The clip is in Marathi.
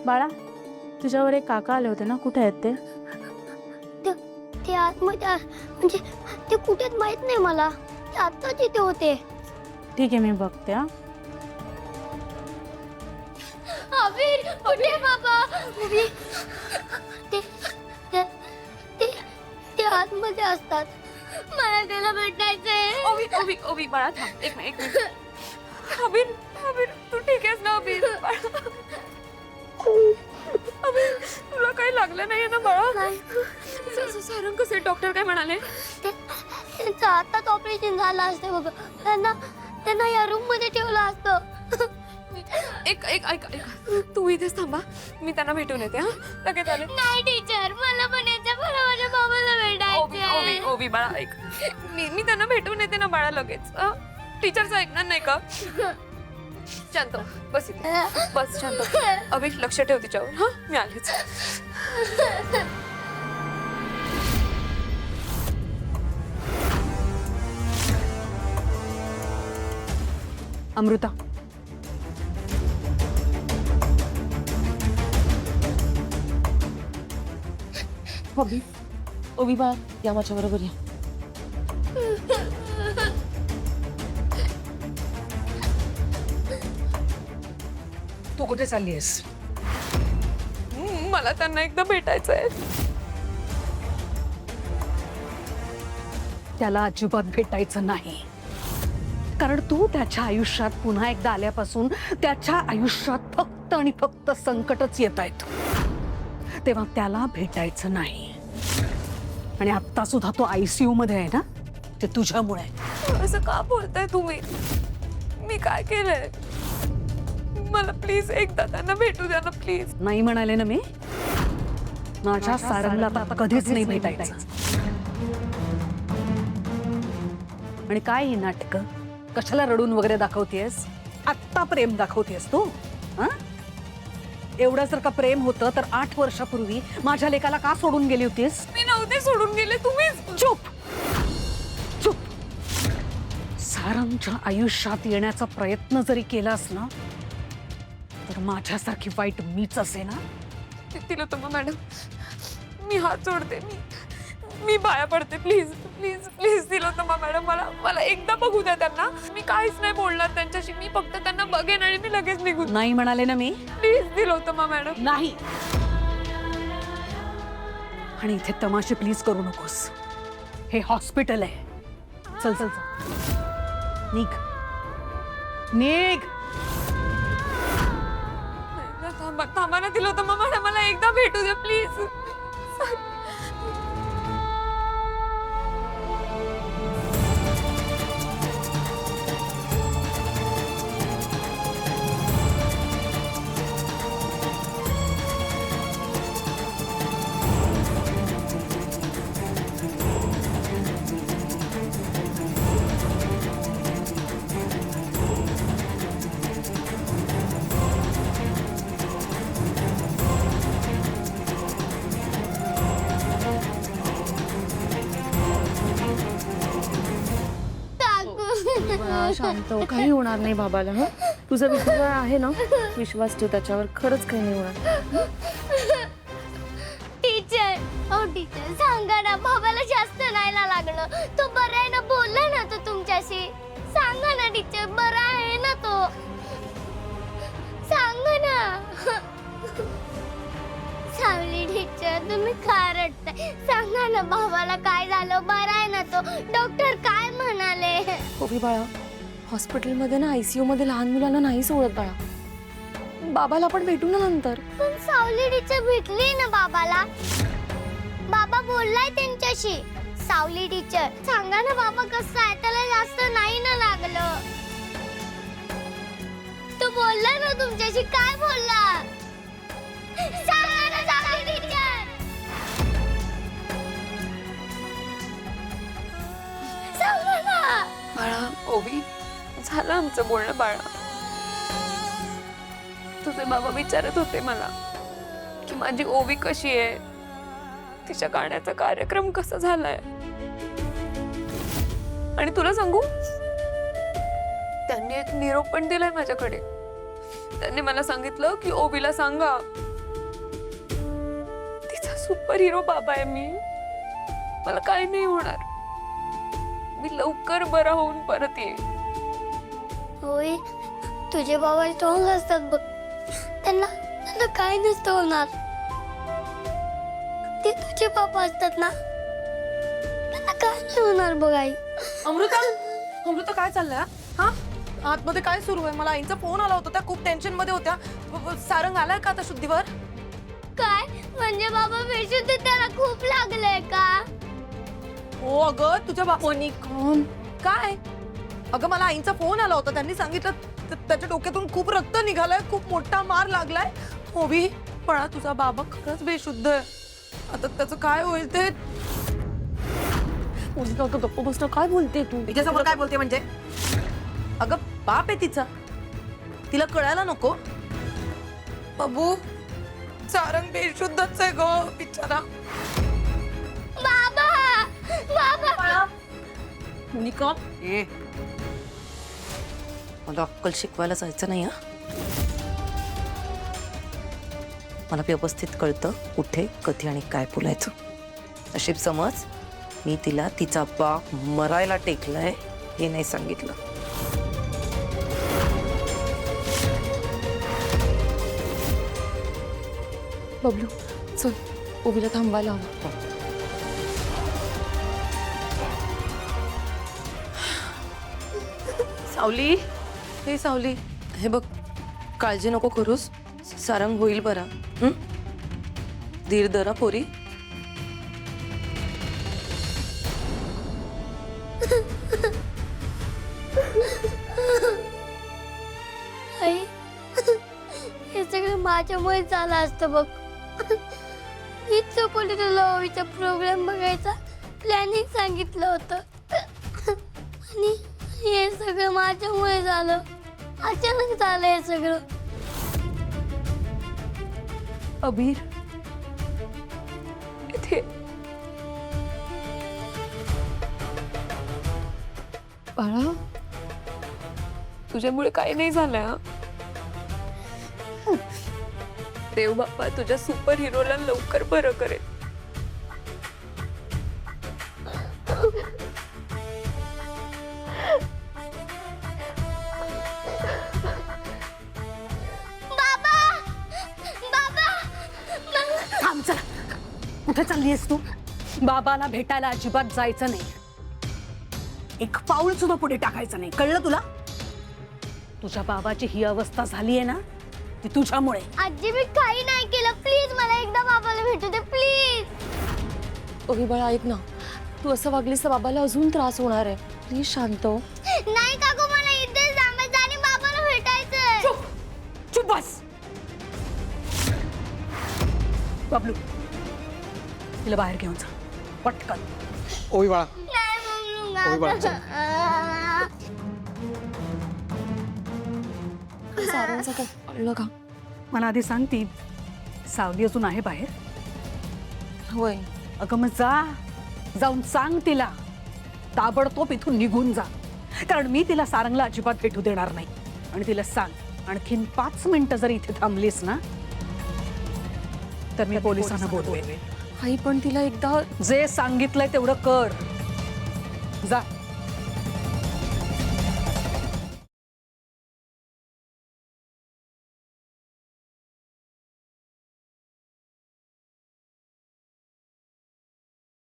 बाळा, तुझ्यावर एक काका आले होते ना, कुठे आहेत ते? ते आतमध्ये म्हणजे ते कुठेच माहित नाही मला. ते आता तिथे होते. ठीक आहे, मी बघते. हा, अबीर कुठे बाबा? अबीर ते ते ते ते आतमध्ये असतात. मला त्याला भेटायचंय. ओवी ओवी ओवी बाळा थांब एक मिनिट अबीर अबीर तू ठीक आहेस ना अबीर अबीर तुला काही लागलं नाहीये ना बाळा? नाही. सारंग कसे डॉक्टर काय म्हणाले? त्यांचं आताच ऑपरेशन झालं असतं बघ. त्यांना या रूम मध्ये ठेवलं असतं. एक एक ऐक ऐक तू इथेच थांबा, मी त्यांना भेटून येते. हा लगेच आले. नाही टीचर, मला पण याच्या मला माझ्या बाबाला ओवी ओवी भेटायचंय. ओवी बाळा ऐक, मी त्यांना भेटून येते ना बाळा लगेच. टीचरचं ऐकणार नाही का? शांत हो, बस इथे बस शांत हो. अभि लक्ष ठेव तिच्यावर. हा मी आलेच. अमृता, ओवी ओवी बाळा या माझ्या बरोबर या. तू कुठे चालली आहेस? मला त्यांना एकदा भेटायचंय. त्याला अजिबात भेटायचं नाही, कारण तू त्याच्या आयुष्यात पुन्हा एकदा आल्यापासून त्याच्या आयुष्यात फक्त आणि फक्त संकटच येत आहेत. तेव्हा त्याला भेटायचं नाही. आणि आता सुद्धा तो ICU मध्ये आहे ना, ते तुझ्यामुळे. असं का बोलताय तुम्ही? मी काय केलंय? मला प्लीज एकदा त्यांना भेटू द्या ना प्लीज. नाही म्हणाले ना मी. माझ्या सारंगला तर आता कधीच नाही भेटायचं. आणि काय ही नाटकं? कशाला रडून वगैरे दाखवतेस? आत्ता प्रेम दाखवतेस तू? हा? एवढं जर का प्रेम होतं तर 8 वर्षापूर्वी माझ्या लेकाला का सोडून गेली होतीस? मी नव्हते सोडून गेले, तुम्हीच. चुप चुप. सारंगच्या आयुष्यात येण्याचा प्रयत्न जरी केलास ना, तर माझ्यासारखी वाईट मीच असे ना. तिलोत्तमा मॅडम, मी हात जोडते, मी पाया पडते, please please please Tilottama madam, मला एकदा बघू द्या त्यांना. मी काहीच नाही बोलणार त्यांच्याशी, मी फक्त त्यांना बघेन आणि मी लगेच निघून. नाही म्हणाले ना मी. Please Tilottama madam. नाही. आणि इथे तमाशे प्लीज करू नकोस. हे हॉस्पिटल आहे. चल चल चल, निघ निघ. थांबा थांबा ना तिलोत्तमा मॅडम, मला एकदा भेटू द्या प्लीज. शांत हो, काही होणार नाही बाबाला. हा, तुझा विश्वास आहे ना, विश्वास ठेव त्याच्यावर, खरंच काही नाही होणार. टीचर सांगा ना, बाबाला जास्त नाही ना लागलं. तो बरा आहे ना, बोलला ना तो तुमच्याशी. सांगा ना टीचर, बरा आहे ना तो. सांगा ना. सावली टीचर, तुम्ही का रडताय? सांगा ना, बाबाला काय झालं? बरा आहे ना तो? डॉक्टर काय म्हणाले? ओवी बाळा, हॉस्पिटलमध्ये ना ICU मध्ये लहान मुलांना नाही सोडत बाळा. बाबाला पण भेटू ना नंतर. पण सावली टीचर भेटली ना बाबाला. बाबा बोललाय त्यांच्याशी. सावली टीचर, सांगा ना बाबा कसं आहे? त्याला जास्त नाही ना लागलं. तो बोलला ना तुमच्याशी, काय बोलला? सांगा ना सावली टीचर. सांगा ना. बाळा ओवी, झालं आमचं बोलणं बाळा. तुझे बाबा विचारत होते मला की माझी ओवी कशी आहे, तिच्या गाण्याचा कार्यक्रम कसा झालाय. आणि तुला सांगू, त्यांनी एक निरोप पण दिलाय माझ्याकडे. त्यांनी मला सांगितलं की ओवीला सांगा सुपर हिरो बाबा आहे मी. मला काही नाही होणार. मी लवकर बरा होऊन परत येईन. होय, तुझे बाबा स्ट्रॉंग असतात बघ. त्यांना त्यांना काय नसतं होणार. ते तुझे बाबा असतात ना, त्यांना काय नाही होणार बघ आई. अमृता काय चाललंय हा? आतमध्ये काय सुरू आहे? मला आईचा फोन आला होता, त्या खूप टेन्शन मध्ये होत्या. सारंग आलाय का आता शुद्धीवर? काय म्हणजे बाबा बेशुद्ध त्याला खूप लागलंय का? हो अगं, तुझ्या बापानी कोण काय? अगं मला आईचा फोन आला होता, त्यांनी सांगितलं त्याच्या डोक्यातून खूप रक्त निघालंय, खूप मोठा मार लागलाय. होवी पण तुझा बाबा खरंच बेशुद्ध आहे. आता त्याचं काय होईल ते. गप्प बसणं, काय बोलते तू? तिच्यासमोर काय बोलते म्हणजे? अगं बाप आहे तिचा, तिला कळायला नको. बाबू सारंग बेशुद्धच आहे ग बिचारा. बाबा बाबा मोनिका, मला अक्कल शिकवायला जायचं नाही. मला व्यवस्थित कळतं कुठे कधी आणि काय बोलायचं. नशीब समज मी तिला तिचा बाप मरायला टेकलाय हे नाही सांगितलं. बबलू चल, ओवीला थांबायला हवं. सावली, हे सावली, हे बघ, काळजी नको करूस. सारंग होईल बरा. धीर धरा पोरी. आई, हे सगळं माझ्यामुळे झालं असतं बघ. हीच चुकवली तुला ओवीचा प्रोग्राम बघायचा प्लॅनिंग सांगितलं होतं. आणि हे सगळं माझ्यामुळे झालं. अचानक झालं हे सगळं. अबीर इथे बाळा, तुझ्यामुळे काही नाही झालंय. देव बाप्पा तुझ्या सुपर हिरोला लवकर बरं करेल. थांब, चला. कुठे चालली आहेस तू? बाबाला भेटायला अजिबात जायचं नाही. एक पाऊल सुद्धा पुढे टाकायचं नाही, कळलं तुला? तुझ्या बाबाची ही अवस्था झाली आहे ना, ती तुझ्यामुळे. आजी मी काही नाही केलं. प्लीज मला एकदा बाबाला भेटू दे प्लीज. ओवी बाळा ऐक ना, तू असं वागलीस तर बाबाला अजून त्रास होणार आहे. प्लीज शांत हो. नाही काकू, मला इथे थांबायचं आणि बाबाला भेटायचं. चुप बस. बबलू, तिला बाहेर घेऊन जा पटकन. ओवी बाळा, नाही ओवी बाळा, चल. सारंगचं काय कळलं का? मला आधी सांग, ती सावली अजून आहे बाहेर? होय. अगं मग जाऊन सांग तिला ताबडतोब इथून निघून जा. कारण मी तिला सारंगला अजिबात भेटू देणार नाही. आणि तिला सांग, आणखीन 5 मिनिटं जर इथे थांबलीस ना तर मी पोलिसांना बोलवेन. आई पण तिला एकदा जे सांगितलंय तेवढं कर. जा.